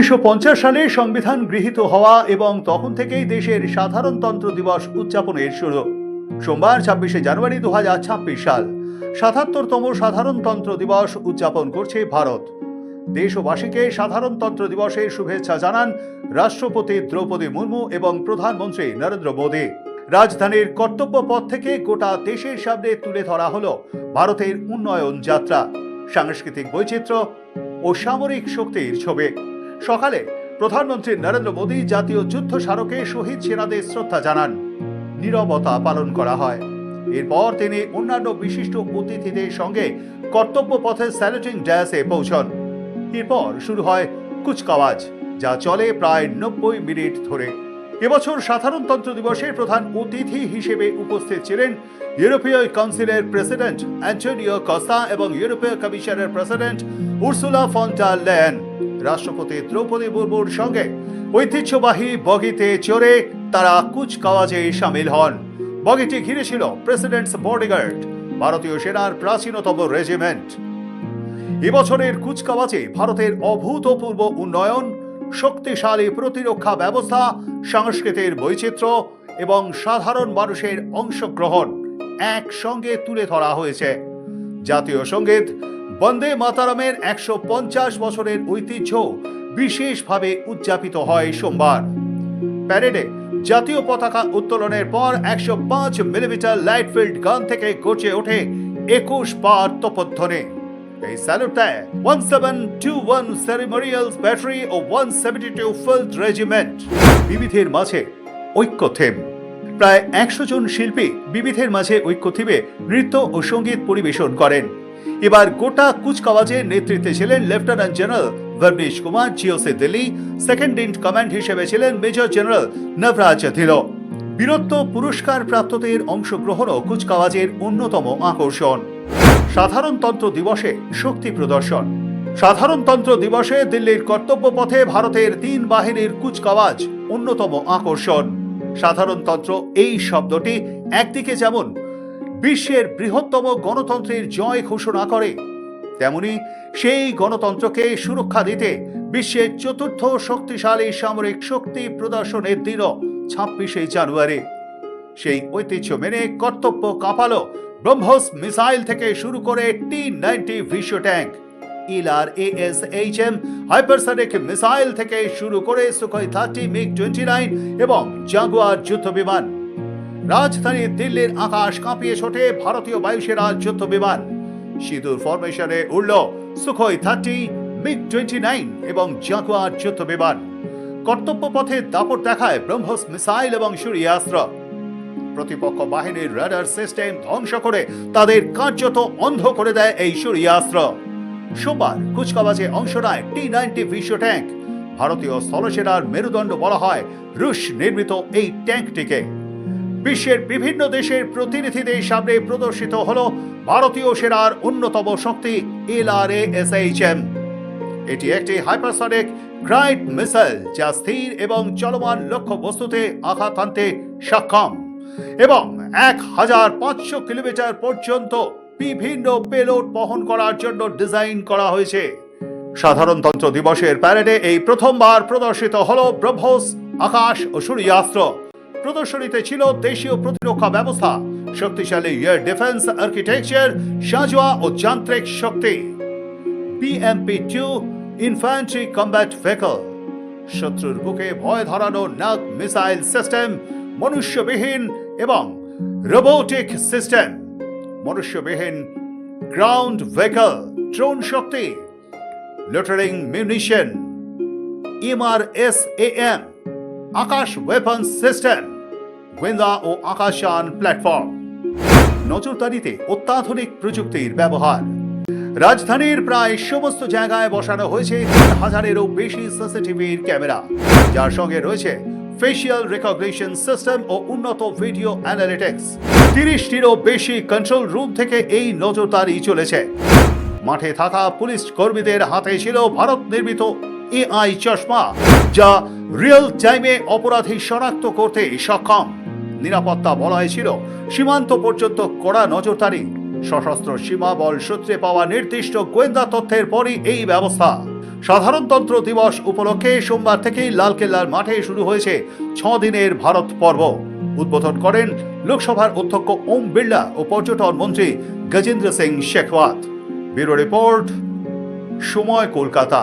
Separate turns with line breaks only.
1950 সালে সংবিধান গৃহীত হওয়া এবং তখন থেকেই দেশের সাধারণতন্ত্র দিবস উদযাপনের শুরু। সোমবার 26শে জানুয়ারি 2026 সাল 77তম সাধারণতন্ত্র দিবস উদযাপন করছে ভারত। দেশবাসীকে সাধারণতন্ত্র দিবসের শুভেচ্ছা জানান রাষ্ট্রপতি দ্রৌপদী মুর্মু এবং প্রধানমন্ত্রী নরেন্দ্র মোদী। রাজধানীর কর্তব্য পথ থেকে গোটা দেশের সামনে তুলে ধরা হলো ভারতের উন্নয়ন যাত্রা, সাংস্কৃতিক বৈচিত্র্য ও সামরিক শক্তির ছবি। সকালে প্রধানমন্ত্রী নরেন্দ্র মোদী জাতীয় যুদ্ধ স্মারকে শহীদ সেনাদের শ্রদ্ধা জানান, নীরবতা পালন করা হয়। এরপর তিনি অন্যান্য বিশিষ্ট অতিথিদের সঙ্গে কর্তব্য পথে স্যালুটিং ড্যাশে পৌঁছন। এরপর শুরু হয় কুচকাওয়াজ, যা চলে প্রায় 90 মিনিট ধরে। এবছর সাধারণতন্ত্র দিবসের প্রধান অতিথি হিসেবে উপস্থিত ছিলেন ইউরোপীয় কাউন্সিলের প্রেসিডেন্ট অ্যান্টোনিও কস্তা এবং ইউরোপীয় কমিশনের president Ursula von der Leyen. রাষ্ট্রপতি দ্রৌপদী মুর্মুর সঙ্গে ঐতিহ্যবাহী বগিতে চড়ে তারা কুচকাওয়াজে সামিল হন। বগিটি ঘিরে ছিল প্রেসিডেন্টস বডিগার্ড, ভারতীয় সেনার প্রাচীনতম রেজিমেন্ট। এবছরের কুচকাওয়াজে ভারতের অভূতপূর্ব উন্নয়ন, শক্তিশালী প্রতিরক্ষা ব্যবস্থা, সংস্কৃতির বৈচিত্র্য এবং সাধারণ মানুষের অংশগ্রহণ একসঙ্গে তুলে ধরা হয়েছে। জাতীয় সঙ্গীত বন্দে মাতারামের 150 বছরের ঐতিহ্য বিশেষভাবে উদযাপিত হয় সোমবার। প্যারেডে জাতীয় পতাকা উত্তোলনের পর 105 মিলিমিটার লাইটফিল্ড গান থেকে গর্জে ওঠে 21 বার তোপধ্বনি। এই স্যালুট দেয় 1721 সেরিমোনিয়াল ব্যাটারি ও 172 ফিল্ড রেজিমেন্ট। বিবিধের মাঝে ঐক্য থিম। প্রায় 100 জন শিল্পী বিবিধের মাঝে ঐক্য থিমে নৃত্য ও সঙ্গীত পরিবেশন করেন। এবার গোটা কুচকাওয়াজের নেতৃত্বে ছিলেন lieutenant general varnish Kumar GOC Delhi. Second in command হিসেবে ছিলেন মেজর জেনারেল নভরাজ ধিলো। বীরত্ব পুরস্কার প্রাপ্তদের অংশগ্রহণও কুচকাওয়াজের অন্যতম আকর্ষণ। সাধারণতন্ত্র দিবসে শক্তি প্রদর্শন। সাধারণতন্ত্র দিবসে দিল্লির কর্তব্য পথে ভারতের 3 বাহিনীর কুচকাওয়াজ অন্যতম আকর্ষণ। সাধারণতন্ত্র এই শব্দটি একদিকে যেমন বিশ্বের বৃহত্তম গণতন্ত্রের জয় ঘোষণা করে, তেমনি সেই গণতন্ত্রকে সুরক্ষা দিতে বিশ্বের 4র্থ শক্তিশালী সামরিক শক্তি প্রদর্শনের দিনও 26শে জানুয়ারি। সেই ঐতিহ্য মেনে কর্তব্য কাঁপালো ব্রহ্মোস মিসাইল থেকে শুরু করে T-90 Bhishma tank, LRASHM hypersonic missile থেকে শুরু করে সুখোই 30 MiG-29 এবং জাগুয়ার যুদ্ধ বিমান। রাজধানী দিল্লির আকাশ কাঁপিয়ে ছোটে ভারতীয় বায়ুসেনার যুদ্ধ বিমান। সিঁদুর ফরমেশনে উড়ল সুখোই 30, MiG-29 এবং জাগুয়ার যুদ্ধ বিমান। কর্তব্য পথে দাপট দেখায় ব্রহ্মোস মিসাইল এবং সূর্যাস্ত্র। প্রতিপক্ষ বাহিনীর রাডার সিস্টেম ধ্বংস করে তাদের কার্যত অন্ধ করে দেয় এই সূর্যাস্ত্র। সোমবার কুচকাওয়াজে অংশ নেয় T-90 ভিশো ট্যাঙ্ক। ভারতীয় স্থলসেনার মেরুদণ্ড বলা হয় রুশ নির্মিত এই ট্যাঙ্কটিকে। বিশ্বের বিভিন্ন দেশের প্রতিনিধিদের সামনে প্রদর্শিত হল ভারতীয় সেনার অন্যতম শক্তি LRASHM। এটি একটি হাইপারসনিক গ্রাইড মিসাইল যা স্থির এবং চলমান লক্ষ্য বস্তুতে আঘাত হানতে সক্ষম এবং 1500 কিলোমিটার পর্যন্ত বিভিন্ন পেলোড বহন করার জন্য ডিজাইন করা হয়েছে। সাধারণতন্ত্র দিবসের প্যারেডে এই প্রথমবার প্রদর্শিত হল ব্রহ্মোস আকাশ ও সূর্যাস্ত্র। প্রদর্শনীতে ছিল দেশীয় প্রতিরক্ষা ব্যবস্থা, শক্তিশালী এয়ার ডিফেন্স আর্কিটেকচার, সাঁজোয়া ও যান্ত্রিক শক্তি। BMP-2 ইনফ্যান্ট্রি কম্ব্যাট ভেহিকল, শত্রুর বুকে ভয় ধরানো নাগ মিসাইল সিস্টেম, মনুষ্যবিহীন এবং রোবোটিক সিস্টেম, মনুষ্যবিহীন গ্রাউন্ড ভেহিকল, ড্রোন শক্তি, loitering munition, MRSAM, Akash weapon system, গোয়েন্দা ও আকাশযান প্ল্যাটফর্ম। নজরদারিতে অত্যাধুনিক প্রযুক্তির ব্যবহার। রাজধানীর প্রায় সমস্ত জায়গায় বসানো হয়েছে 3000-এরও বেশি সিসিটিভির ক্যামেরা, যার সঙ্গে রয়েছে ফেশিয়াল রিকগনিশন সিস্টেম ও উন্নত ভিডিও অ্যানালিটিক্স। 30টিরও বেশি কন্ট্রোল রুম থেকে এই নজরদারি চলেছে। মাঠে থাকা পুলিশ কর্মীদের হাতে ছিল ভারত নির্মিত AI চশমা, যা রিয়েল টাইমে অপরাধী শনাক্ত করতে সক্ষম। নিরাপত্তা বলয় ছিল সীমান্ত পর্যন্ত কড়া নজরদারি। সশস্ত্র সীমা বল সূত্রে পাওয়া নির্দিষ্ট গোয়েন্দা তথ্যের পরই এই ব্যবস্থা। সাধারণতন্ত্র দিবস উপলক্ষে সোমবার থেকেই লালকেল্লার মাঠে শুরু হয়েছে 6 দিনের ভারত পর্ব। উদ্বোধন করেন লোকসভার অধ্যক্ষ ওম বিড়লা ও পর্যটন মন্ত্রী গজেন্দ্র সিং শেখাওয়াত। ব্যুরো রিপোর্ট, সময়, কলকাতা।